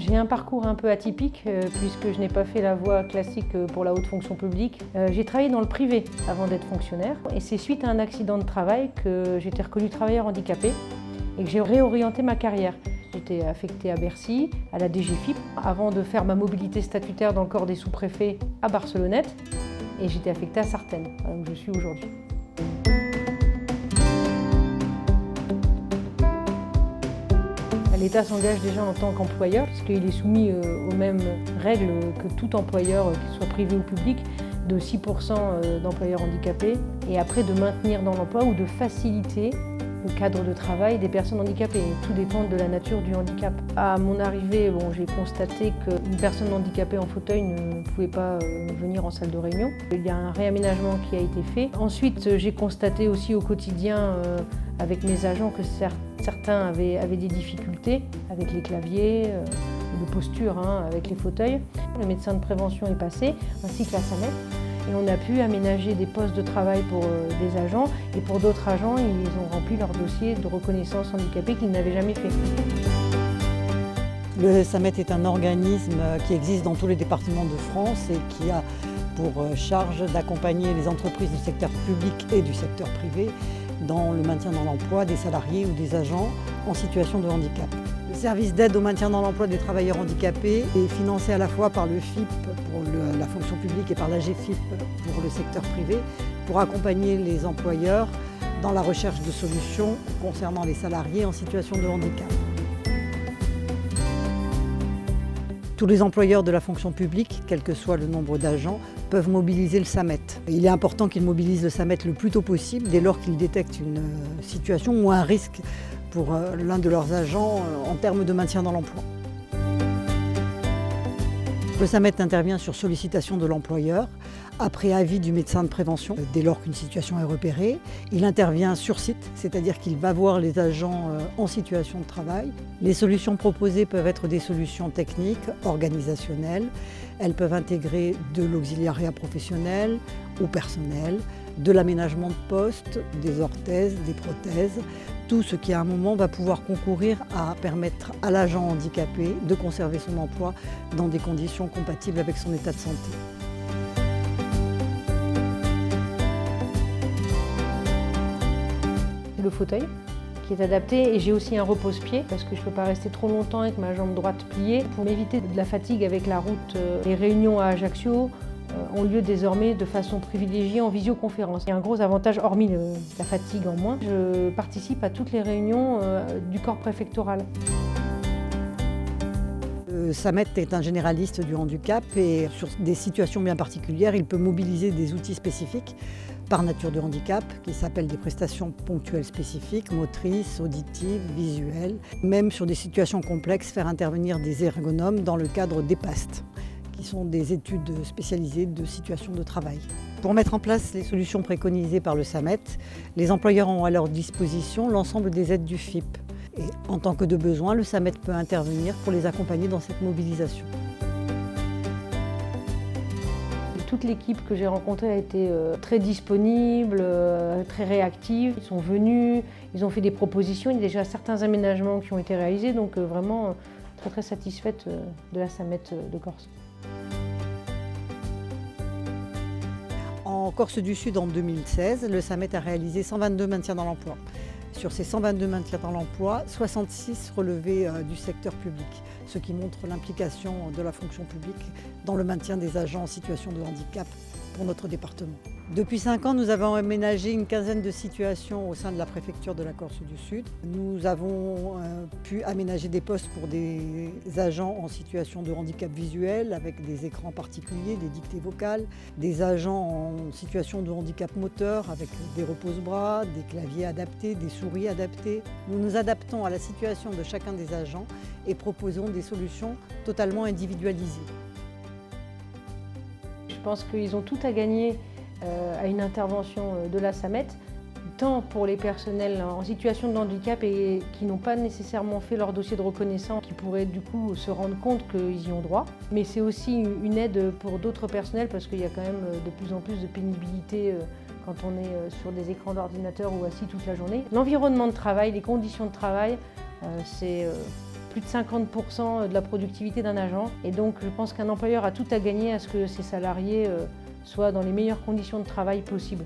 J'ai un parcours un peu atypique puisque je n'ai pas fait la voie classique pour la haute fonction publique. J'ai travaillé dans le privé avant d'être fonctionnaire et c'est suite à un accident de travail que j'ai été reconnue travailleur handicapé et que j'ai réorienté ma carrière. J'étais affectée à Bercy, à la DGFiP, avant de faire ma mobilité statutaire dans le corps des sous-préfets à Barcelonnette et j'étais affectée à Sartène, où je suis aujourd'hui. L'État s'engage déjà en tant qu'employeur, parce qu'il est soumis aux mêmes règles que tout employeur, qu'il soit privé ou public, de 6% d'employeurs handicapés, et après de maintenir dans l'emploi ou de faciliter le cadre de travail des personnes handicapées. Tout dépend de la nature du handicap. À mon arrivée, j'ai constaté qu'une personne handicapée en fauteuil ne pouvait pas venir en salle de réunion. Il y a un réaménagement qui a été fait. Ensuite, j'ai constaté aussi au quotidien avec mes agents que certains avaient des difficultés avec les claviers, de posture avec les fauteuils. Le médecin de prévention est passé, ainsi que la SAMET. Et on a pu aménager des postes de travail pour des agents et pour d'autres agents, ils ont rempli leur dossier de reconnaissance handicapée qu'ils n'avaient jamais fait. Le SAMET est un organisme qui existe dans tous les départements de France et qui a pour charge d'accompagner les entreprises du secteur public et du secteur privé dans le maintien dans l'emploi des salariés ou des agents en situation de handicap. Le service d'aide au maintien dans l'emploi des travailleurs handicapés est financé à la fois par le FIP pour la fonction publique et par la GFIP pour le secteur privé pour accompagner les employeurs dans la recherche de solutions concernant les salariés en situation de handicap. Tous les employeurs de la fonction publique, quel que soit le nombre d'agents, peuvent mobiliser le SAMET. Il est important qu'ils mobilisent le SAMET le plus tôt possible dès lors qu'ils détectent une situation ou un risque pour l'un de leurs agents en termes de maintien dans l'emploi. Le SAMET intervient sur sollicitation de l'employeur, après avis du médecin de prévention, dès lors qu'une situation est repérée. Il intervient sur site, c'est-à-dire qu'il va voir les agents en situation de travail. Les solutions proposées peuvent être des solutions techniques, organisationnelles. Elles peuvent intégrer de l'auxiliariat professionnel ou personnel, de l'aménagement de poste, des orthèses, des prothèses, tout ce qui à un moment va pouvoir concourir à permettre à l'agent handicapé de conserver son emploi dans des conditions compatibles avec son état de santé. Le fauteuil qui est adapté et j'ai aussi un repose-pied parce que je ne peux pas rester trop longtemps avec ma jambe droite pliée. Pour m'éviter de la fatigue avec la route, les réunions à Ajaccio ont lieu désormais de façon privilégiée en visioconférence. Il y a un gros avantage, hormis la fatigue en moins, je participe à toutes les réunions du corps préfectoral. Le SAMET est un généraliste du handicap et sur des situations bien particulières, il peut mobiliser des outils spécifiques par nature de handicap qui s'appellent des prestations ponctuelles spécifiques, motrices, auditives, visuelles. Même sur des situations complexes, faire intervenir des ergonomes dans le cadre des PAST, qui sont des études spécialisées de situations de travail. Pour mettre en place les solutions préconisées par le SAMET, les employeurs ont à leur disposition l'ensemble des aides du FIP. Et en tant que de besoin, le SAMET peut intervenir pour les accompagner dans cette mobilisation. Toute l'équipe que j'ai rencontrée a été très disponible, très réactive. Ils sont venus, ils ont fait des propositions, il y a déjà certains aménagements qui ont été réalisés, donc vraiment très satisfaite de la SAMET de Corse. En Corse du Sud, en 2016, le SAMET a réalisé 122 maintiens dans l'emploi. Sur ces 122 maintiens dans l'emploi, 66 relevaient du secteur public, ce qui montre l'implication de la fonction publique dans le maintien des agents en situation de handicap pour notre département. Depuis 5 ans, nous avons aménagé une quinzaine de situations au sein de la préfecture de la Corse du Sud. Nous avons pu aménager des postes pour des agents en situation de handicap visuel avec des écrans particuliers, des dictées vocales, des agents en situation de handicap moteur avec des repose-bras, des claviers adaptés, des souris adaptées. Nous nous adaptons à la situation de chacun des agents et proposons des solutions totalement individualisées. Je pense qu'ils ont tout à gagner à une intervention de la SAMET, tant pour les personnels en situation de handicap et qui n'ont pas nécessairement fait leur dossier de reconnaissance, qui pourraient du coup se rendre compte qu'ils y ont droit. Mais c'est aussi une aide pour d'autres personnels parce qu'il y a quand même de plus en plus de pénibilité quand on est sur des écrans d'ordinateur ou assis toute la journée. L'environnement de travail, les conditions de travail, c'est plus de 50% de la productivité d'un agent. Et donc je pense qu'un employeur a tout à gagner à ce que ses salariés soient dans les meilleures conditions de travail possibles.